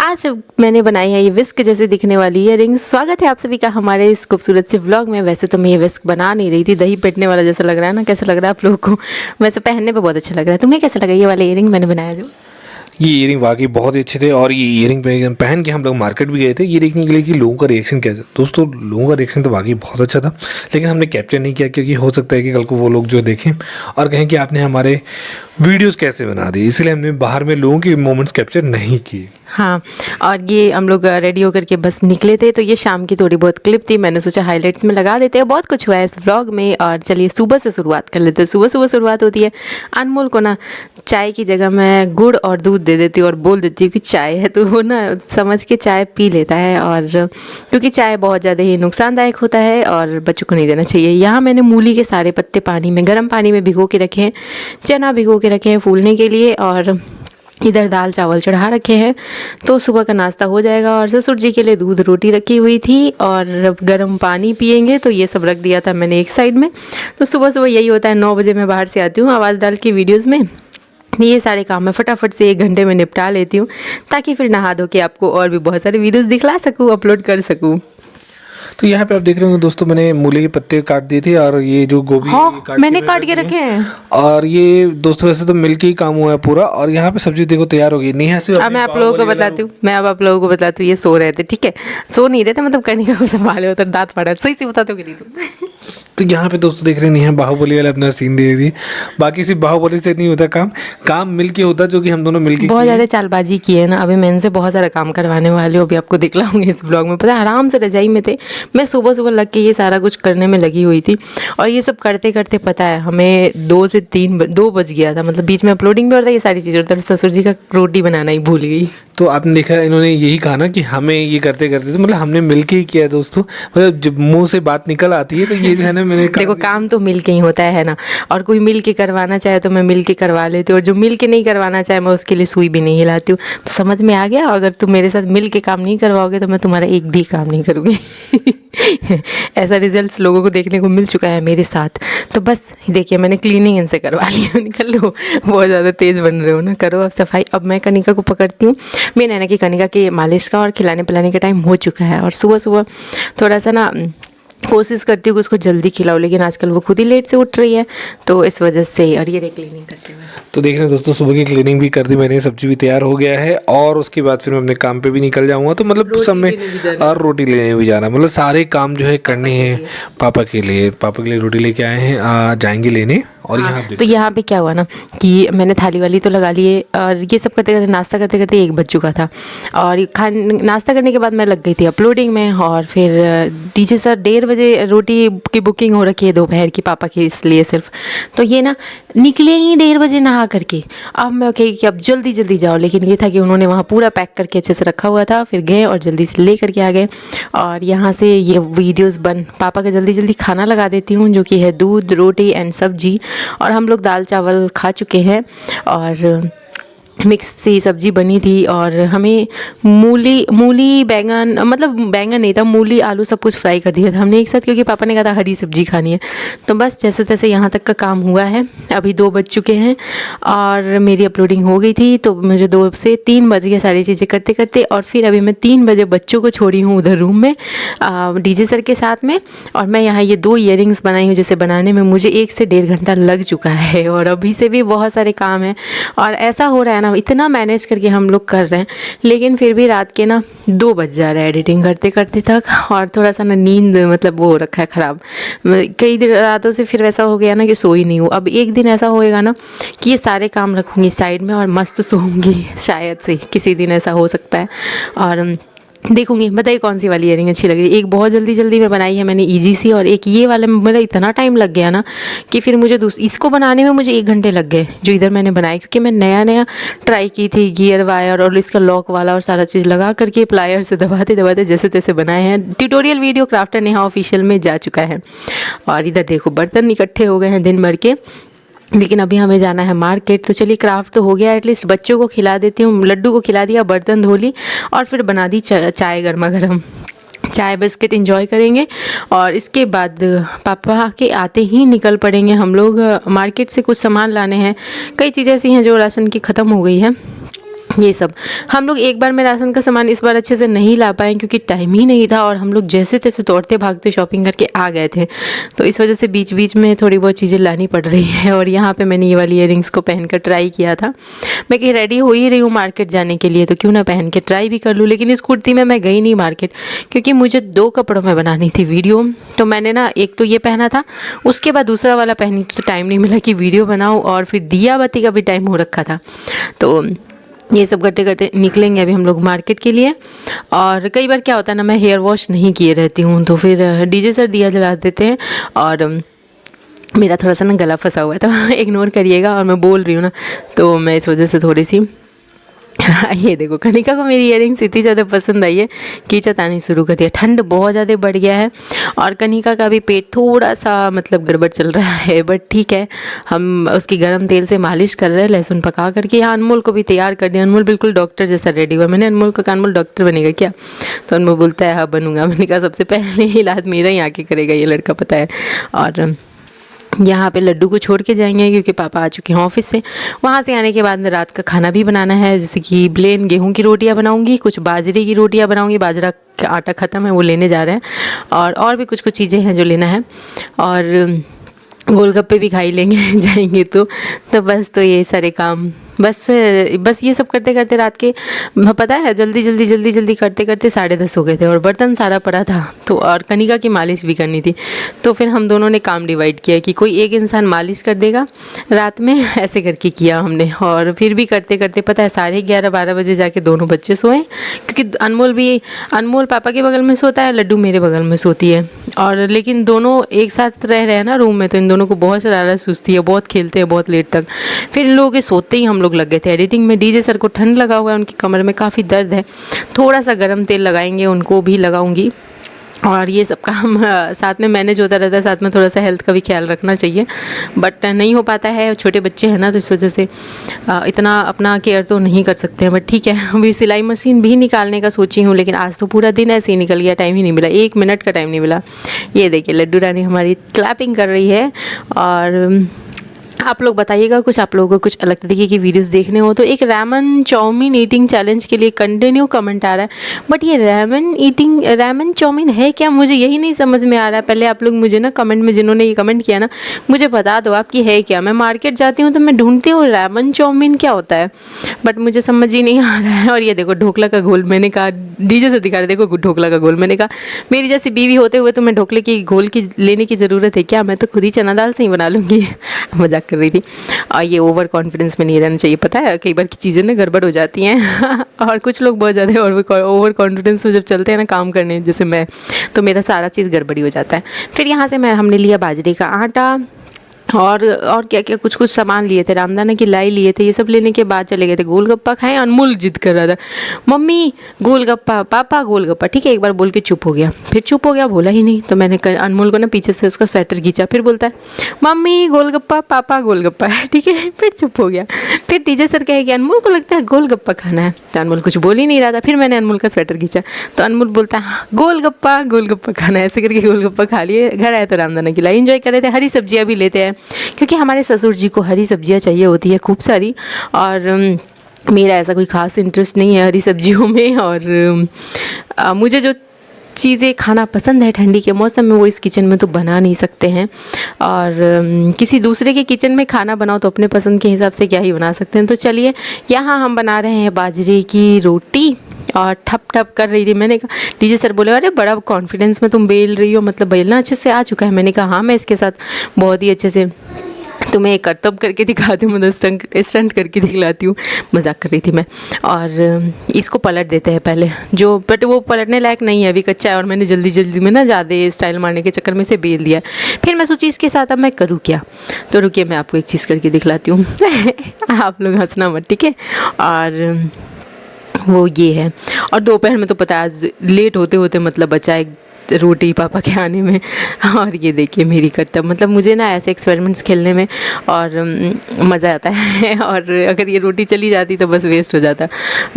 आज मैंने बनाई है ये विस्क जैसे दिखने वाली ईयररिंग्स। स्वागत है आप सभी का हमारे इस खूबसूरत से व्लॉग में। वैसे तो मैं ये विस्क बना नहीं रही थी, दही पेटने वाला जैसा लग रहा है ना। कैसा लग रहा है आप लोगों को? वैसे पहनने पे बहुत अच्छा लग रहा है। तुम्हें कैसा लगा ये वाला ईयररिंग मैंने बनाया जो? ये इयरिंग वाकई बहुत ही अच्छे थे और ये इयरिंग पहन के हम लोग मार्केट भी गए थे ये देखने के लिए कि लोगों का रिएक्शन कैसा। दोस्तों लोगों का रिएक्शन तो वाकई बहुत अच्छा था, लेकिन हमने कैप्चर नहीं किया क्योंकि हो सकता है कि कल को वो लोग जो देखें और कहें कि आपने हमारे वीडियोस कैसे बना दी, इसलिए हमने बाहर में लोगों के मोमेंट्स कैप्चर नहीं किए। हाँ, और ये हम लोग रेडी होकर के बस निकले थे, तो ये शाम की थोड़ी बहुत क्लिप थी। मैंने सोचा हाइलाइट्स में लगा देते हैं। बहुत कुछ हुआ है इस व्लॉग में। और चलिए सुबह से शुरुआत कर लेते हैं। सुबह सुबह शुरुआत होती है। अनमोल को ना चाय की जगह मैं गुड़ और दूध दे देती हूँ और बोल देती हूँ कि चाय है, तो वो ना समझ के चाय पी लेता है। और क्योंकि चाय बहुत ज़्यादा ही नुकसानदायक होता है और बच्चों को नहीं देना चाहिए। यहाँ मैंने मूली के सारे पत्ते पानी में, गर्म पानी में भिगो के रखे हैं। चना भिगो के रखे हैं फूलने के लिए, और इधर दाल चावल चढ़ा रखे हैं, तो सुबह का नाश्ता हो जाएगा। और ससुर जी के लिए दूध रोटी रखी हुई थी और गर्म पानी पियेंगे, तो ये सब रख दिया था मैंने एक साइड में। तो सुबह सुबह यही होता है, 9 बजे मैं बाहर से आती हूँ आवाज़ डाल के वीडियोज़ में। ये सारे काम मैं फटाफट से 1 घंटे में निपटा लेती हूँ, ताकि फिर नहा धो के आपको और भी बहुत सारे वीडियोज़ दिखला सकूँ, अपलोड कर सकूँ। तो यहाँ पे आप देख रहे होंगे दोस्तों, मैंने मूली के पत्ते काट दिए थे और ये जो गोभी मैंने काट के रखे हैं। और ये दोस्तों वैसे तो मिलके ही काम हुआ है पूरा। और यहाँ पे सब्जी देखो तैयार हो गई। नेहा से अब मैं आप लोगों को बताती हूँ, ये सो रहे थे, ठीक है, सो नहीं रहे थे, मतलब कनिका को संभाले होता, दांत फाड़ा। सही से बताते हो कि नहीं तुम? तो यहाँ पे दोस्तों देख रहे हैं नेहा बाहुबली वाला अपना सीन दे रही है। बाकी सिर्फ बाहुबली से नहीं होता काम मिलके होता, जो कि हम दोनों मिलके बहुत ज़्यादा चालबाजी की है ना। अभी मैं इनसे बहुत सारा काम करवाने वाली हूँ, अभी आपको दिखलाऊंगी इस ब्लॉग में। पता है, आराम से रजाई में थे, मैं सुबह सुबह लग के ये सारा कुछ करने में लगी हुई थी। और ये सब करते करते पता है हमें 2 बज गया था। मतलब बीच में अपलोडिंग भी होता है, ये सारी चीज़ें होता है। ससुर जी का रोटी बनाना ही भूल गई। तो आपने देखा इन्होंने यही कहा ना कि हमें ये करते करते, तो मतलब हमने मिलके ही किया है दोस्तों। मतलब जब मुंह से बात निकल आती है तो ये जो है ना, मैंने देखो काम तो मिल के ही होता है ना। और कोई मिल के करवाना चाहे तो मैं मिल के करवा लेती हूँ, और जो मिल के नहीं करवाना चाहे मैं उसके लिए सुई भी नहीं हिलाती हूँ। तो समझ में आ गया। अगर तुम मेरे साथ मिल के काम नहीं करवाओगे तो मैं तुम्हारा एक भी काम नहीं करूँगी। ऐसा रिजल्ट्स लोगों को देखने को मिल चुका है मेरे साथ। तो बस देखिए, मैंने क्लीनिंग इनसे करवा ली। निकल लो, बहुत ज़्यादा तेज़ बन रहे हो ना, करो अब सफाई। अब मैं कनिका को पकड़ती हूँ। मेरी नैना की कनिका के मालिश का और खिलाने पिलाने का टाइम हो चुका है। और सुबह सुबह थोड़ा सा ना कोशिश करती हूँ कि उसको जल्दी खिलाओ, लेकिन आजकल वो खुद ही लेट से उठ रही है, तो इस वजह से। और ये क्लीनिंग करते हुए तो देख रहे हैं दोस्तों, सुबह की क्लीनिंग भी कर दी मैंने, सब्जी भी तैयार हो गया है और उसके बाद फिर मैं अपने काम पे भी निकल जाऊंगा। तो मतलब सब में और रोटी लेने भी जाना, मतलब सारे काम जो है करने हैं पापा के लिए रोटी लेके आए हैं, जाएंगे लेने। और तो यहाँ पे क्या हुआ ना कि मैंने थाली वाली तो लगा लिए, और ये सब करते करते नाश्ता करते करते 1 बज चुका था। और नाश्ता करने के बाद मैं लग गई थी अपलोडिंग में। और फिर डीजे सर 1:30 बजे रोटी की बुकिंग हो रखी है दोपहर की पापा के, इसलिए सिर्फ। तो ये ना निकले ही 1:30 बजे नहा करके। अब मैं कही कि अब जल्दी जल्दी जाओ, लेकिन ये था कि उन्होंने वहाँ पूरा पैक करके अच्छे से रखा हुआ था। फिर गए और जल्दी से ले करके आ गए। और यहाँ से ये वीडियोज़ पापा का जल्दी जल्दी खाना लगा देती हूँ, जो कि है दूध रोटी एंड सब्जी। और हम लोग दाल चावल खा चुके हैं और मिक्स सी सब्जी बनी थी। और हमें मूली बैंगन, मतलब बैंगन नहीं था, मूली आलू सब कुछ फ्राई कर दिया था हमने एक साथ, क्योंकि पापा ने कहा था हरी सब्जी खानी है। तो बस जैसे तैसे यहाँ तक का काम हुआ है। अभी 2 बज चुके हैं और मेरी अपलोडिंग हो गई थी, तो मुझे 2 से 3 बज गए सारी चीज़ें करते करते। और फिर अभी मैं 3 बजे बच्चों को छोड़ी हूँ उधर रूम में डीजे सर के साथ में। और मैं यहाँ ये 2 ईयरिंग्स बनाई हूँ, जिसे बनाने में मुझे 1 से 1.5 घंटा लग चुका है। और अभी से भी बहुत सारे काम हैं। और ऐसा हो रहा है ना, इतना मैनेज करके हम लोग कर रहे हैं, लेकिन फिर भी रात के ना 2 बज जा रहा है एडिटिंग करते करते तक। और थोड़ा सा ना नींद, मतलब वो रखा है ख़राब। कई दिन रातों से फिर वैसा हो गया ना कि सोई नहीं हूँ। अब एक दिन ऐसा होएगा ना कि ये सारे काम रखूँगी साइड में और मस्त सोऊंगी, शायद से किसी दिन ऐसा हो सकता है। और देखूंगी, बताइए कौन सी वाली ईयरिंग अच्छी लगी। एक बहुत जल्दी में बनाई है मैंने इजी सी, और एक ये वाले में मेरा इतना टाइम लग गया ना कि फिर मुझे इसको बनाने में मुझे 1 घंटे लग गए, जो इधर मैंने बनाई। क्योंकि मैं नया ट्राई की थी, गियर वायर और इसका लॉक वाला और सारा चीज़ लगा करके प्लायर से दबाते जैसे तैसे बनाए हैं। Tutorial video crafter Neha official में जा चुका है। और इधर देखो बर्तन इकट्ठे हो गए हैं दिन भर के, लेकिन अभी हमें जाना है मार्केट। तो चलिए क्राफ्ट तो हो गया, एटलीस्ट बच्चों को खिला देती हूँ। लड्डू को खिला दिया, बर्तन धो ली और फिर बना दी चाय गर्मा गर्म। चाय बिस्किट एंजॉय करेंगे और इसके बाद पापा के आते ही निकल पड़ेंगे हम लोग मार्केट से। कुछ सामान लाने हैं, कई चीज़ें ऐसी हैं जो राशन की ख़त्म हो गई है, ये सब हम लोग एक बार में राशन का सामान इस बार अच्छे से नहीं ला पाए क्योंकि टाइम ही नहीं था और हम लोग जैसे तैसे दौड़ते भागते शॉपिंग करके आ गए थे। तो इस वजह से बीच बीच में थोड़ी बहुत चीज़ें लानी पड़ रही है। और यहाँ पे मैंने ये वाली इयररिंग्स को पहन कर ट्राई किया था। मैं कहीं रेडी हो ही रही हूँ मार्केट जाने के लिए, तो क्यों ना पहन के ट्राई भी कर लूँ। लेकिन इस कुर्ती में मैं गई नहीं मार्केट क्योंकि मुझे 2 कपड़ों में बनानी थी वीडियो। तो मैंने ना एक तो ये पहना था, उसके बाद दूसरा वाला पहनी तो टाइम नहीं मिला कि वीडियो बनाऊँ, और फिर दिया बत्ती का भी टाइम हो रखा था। तो ये सब करते करते निकलेंगे अभी हम लोग मार्केट के लिए। और कई बार क्या होता है ना, मैं हेयर वॉश नहीं किए रहती हूँ, तो फिर डीजे सर दिया जला देते हैं और मेरा थोड़ा सा ना गला फंसा हुआ है, तो इग्नोर करिएगा। और मैं बोल रही हूँ ना, तो मैं इस वजह से थोड़ी सी ये देखो, कनिका को मेरी इयररिंग्स इतनी ज़्यादा पसंद आई है कि चतानी शुरू कर दिया। ठंड बहुत ज़्यादा बढ़ गया है और कनिका का भी पेट थोड़ा सा मतलब गड़बड़ चल रहा है, बट ठीक है। हम उसकी गर्म तेल से मालिश कर रहे हैं, लहसुन पका करके। यहाँ अनमोल को भी तैयार कर दिया। अनमोल बिल्कुल डॉक्टर जैसा रेडी हुआ। मैंने अनमोल को कहा, अनमोल डॉक्टर बनेगा क्या? तो अनमोल बोलता है हाँ बनूंगा। मैंने कहा सबसे पहले इलाज मेरा ही आके करेगा ये लड़का, पता है। और यहाँ पे लड्डू को छोड़ के जाएंगे क्योंकि पापा आ चुके हैं ऑफिस से। वहाँ से आने के बाद रात का खाना भी बनाना है, जैसे कि प्लेन गेहूं की रोटियाँ बनाऊंगी, कुछ बाजरे की रोटियाँ बनाऊंगी। बाजरा का आटा ख़त्म है, वो लेने जा रहे हैं। और भी कुछ कुछ चीज़ें हैं जो लेना है। और गोलगप्पे भी खा ही लेंगे जाएंगे तो बस। तो ये सारे काम बस ये सब करते करते रात के, पता है, जल्दी करते करते 10:30 हो गए थे और बर्तन सारा पड़ा था। तो और कनिका की मालिश भी करनी थी। तो फिर हम दोनों ने काम डिवाइड किया कि कोई एक इंसान मालिश कर देगा रात में, ऐसे करके किया हमने। और फिर भी करते करते पता है 11:30-12 बजे जाके दोनों बच्चे सोए, क्योंकि अनमोल पापा के बगल में सोता है, लड्डू मेरे बगल में सोती है। और लेकिन दोनों एक साथ रह रहे हैं ना रूम में, तो इन दोनों को बहुत शरारत सुस्ती है, बहुत खेलते हैं बहुत लेट तक। फिर इन लोगों के सोते ही हम लोग लग गए थे एडिटिंग में। डीजे सर को ठंड लगा हुआ है, उनकी कमर में काफ़ी दर्द है, थोड़ा सा गर्म तेल लगाएंगे, उनको भी लगाऊंगी। और ये सब काम साथ में मैनेज होता रहता है, साथ में थोड़ा सा हेल्थ का भी ख्याल रखना चाहिए, बट नहीं हो पाता है। छोटे बच्चे हैं ना, तो इस वजह से इतना अपना केयर तो नहीं कर सकते हैं। बट ठीक है, अभी सिलाई मशीन भी निकालने का सोची हूँ, लेकिन आज तो पूरा दिन ऐसे ही निकल गया, टाइम ही नहीं मिला, 1 मिनट का टाइम नहीं मिला। ये देखिए लड्डू रानी हमारी क्लैपिंग कर रही है। और आप लोग बताइएगा कुछ, आप लोगों को कुछ अलग तरीके की वीडियोस देखने हो तो। एक रैमन चाउमीन ईटिंग चैलेंज के लिए कंटिन्यू कमेंट आ रहा है, बट ये रैमन चाउमीन है क्या, मुझे यही नहीं समझ में आ रहा है। पहले आप लोग मुझे ना कमेंट में, जिन्होंने ये कमेंट किया ना, मुझे बता दो आपकी है क्या। मैं मार्केट जाती हूँ तो मैं ढूंढती हूँ रैमन चाउमीन क्या होता है, बट मुझे समझ ही नहीं आ रहा है। और ये देखो ढोकला का घोल, मैंने कहा डीजे से दिखा रहे, देखो ढोकला का घोल। मैंने कहा मेरी जैसी बीवी होते हुए तो मैं ढोकले की घोल की लेने की ज़रूरत है क्या, मैं तो खुद ही चना दाल से ही बना लूँगी। मजाक कर रही थी। और ये ओवर कॉन्फिडेंस में नहीं रहना चाहिए, पता है कई बार की चीज़ें ना गड़बड़ हो जाती हैं। और कुछ लोग बहुत ज़्यादा ओवर कॉन्फिडेंस में जब चलते हैं ना काम करने, जैसे मैं, तो मेरा सारा चीज़ गड़बड़ी हो जाता है। फिर यहाँ से हमने लिया बाजरे का आटा और क्या क्या कुछ सामान लिए थे, रामदाना की लाई लिए थे। ये सब लेने के बाद चले गए थे गोलगप्पा खाएं। अनमोल जिद कर रहा था, मम्मी गोलगप्पा, पापा गोलगप्पा। ठीक है, एक बार बोल के चुप हो गया, फिर चुप हो गया, बोला ही नहीं। तो मैंने अनमोल को ना पीछे से उसका स्वेटर खींचा, फिर बोलता है मम्मी गोलगप्पा, पापा गोलगप्पा। ठीक है, फिर चुप हो गया। फिर टीचर सर कहे कि अनमोल को लगता है गोलगप्पा खाना है, तो अनमोल कुछ बोल ही नहीं रहा था। फिर मैंने अनमोल का स्वेटर खींचा, तो अनमोल बोलता है गोलगप्पा खाना है। ऐसे करके गोलगप्पा खा लिए। घर आए तो रामदाना की लाई एंजॉय कर रहे थे। हरी सब्जियाँ भी लेते हैं क्योंकि हमारे ससुर जी को हरी सब्जियां चाहिए होती है खूब सारी। और मेरा ऐसा कोई ख़ास इंटरेस्ट नहीं है हरी सब्जियों में। और मुझे जो चीज़ें खाना पसंद है ठंडी के मौसम में, वो इस किचन में तो बना नहीं सकते हैं। और किसी दूसरे के किचन में खाना बनाओ तो अपने पसंद के हिसाब से क्या ही बना सकते हैं। तो चलिए, यहाँ हम बना रहे हैं बाजरे की रोटी और ठप कर रही थी। मैंने कहा, डीजे सर बोले अरे बड़ा कॉन्फिडेंस में तुम बेल रही हो, मतलब बेलना अच्छे से आ चुका है। मैंने कहा हाँ, मैं इसके साथ बहुत ही अच्छे से तुम्हें एक करतब करके दिखाती हूँ, मतलब स्टंट करके दिखलाती हूँ। मजाक कर रही थी मैं। और इसको पलट देते हैं पहले, जो बट वो पलटने लायक नहीं है, अभी कच्चा है। और मैंने जल्दी में ना ज़्यादा स्टाइल मारने के चक्कर में से बेल दिया। फिर मैं सोची इसके साथ अब मैं करूँ क्या, तो रुकिए मैं आपको एक चीज़ करके दिखलाती हूँ। आप लोग हंसना मत, ठीक है। और वो ये है। और दोपहर में तो पता है आज लेट होते मतलब बचा है रोटी पापा के आने में। और ये देखिए मेरी करतब, मतलब मुझे ना ऐसे एक्सपेरिमेंट्स खेलने में और मज़ा आता है। और अगर ये रोटी चली जाती तो बस वेस्ट हो जाता।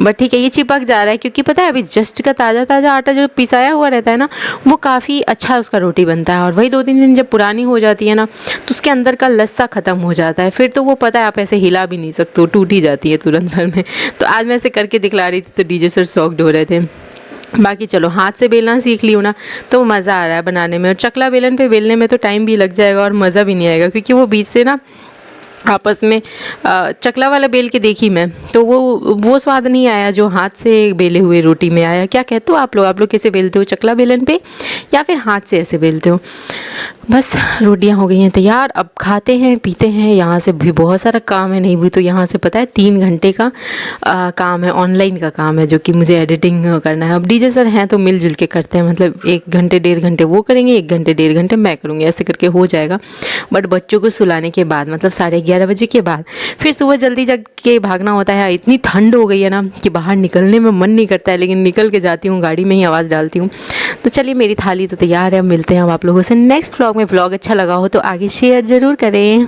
बट ठीक है, ये चिपक जा रहा है क्योंकि पता है अभी जस्ट का ताज़ा ताज़ा आटा जो पिसाया हुआ रहता है ना, वो काफ़ी अच्छा उसका रोटी बनता है। और वही 2-3 दिन जब पुरानी हो जाती है ना, तो उसके अंदर का लस्सा ख़त्म हो जाता है। फिर तो वो पता है आप ऐसे हिला भी नहीं सकते हो, टूट ही जाती है तुरंत भर में। तो आज मैं ऐसे करके दिखला रही थी तो डीजे सर शॉक्ड हो रहे थे। बाकी चलो, हाथ से बेलना सीख ली हूँ ना, तो मज़ा आ रहा है बनाने में। और चकला बेलन पे बेलने में तो टाइम भी लग जाएगा और मज़ा भी नहीं आएगा, क्योंकि वो बीच से ना आपस में चकला वाला बेल के देखी मैं, तो वो स्वाद नहीं आया जो हाथ से बेले हुए रोटी में आया। क्या कहते हो आप लोग कैसे बेलते हो, चकला बेलन पे या फिर हाथ से ऐसे बेलते हो? बस रोटियां हो गई हैं तैयार, अब खाते हैं पीते हैं। यहाँ से भी बहुत सारा काम है, नहीं भी तो यहाँ से पता है 3 घंटे का काम है, ऑनलाइन का काम है, जो कि मुझे एडिटिंग करना है। अब डीजे सर हैं तो मिलजुल के करते हैं, मतलब 1 घंटे 1.5 घंटे वो करेंगे, 1 घंटे 1.5 घंटे मैं करूँगी, ऐसे करके हो जाएगा। बट बच्चों को सुलाने के बाद, मतलब 11:30 बजे के बाद फिर सुबह जल्दी जग के भागना होता है। इतनी ठंड हो गई है ना कि बाहर निकलने में मन नहीं करता है, लेकिन निकल के जाती हूँ, गाड़ी में ही आवाज़ डालती हूँ। तो चलिए, मेरी थाली तो तैयार है, अब मिलते हैं अब आप लोगों से नेक्स्ट व्लॉग में। व्लॉग अच्छा लगा हो तो आगे शेयर ज़रूर करें।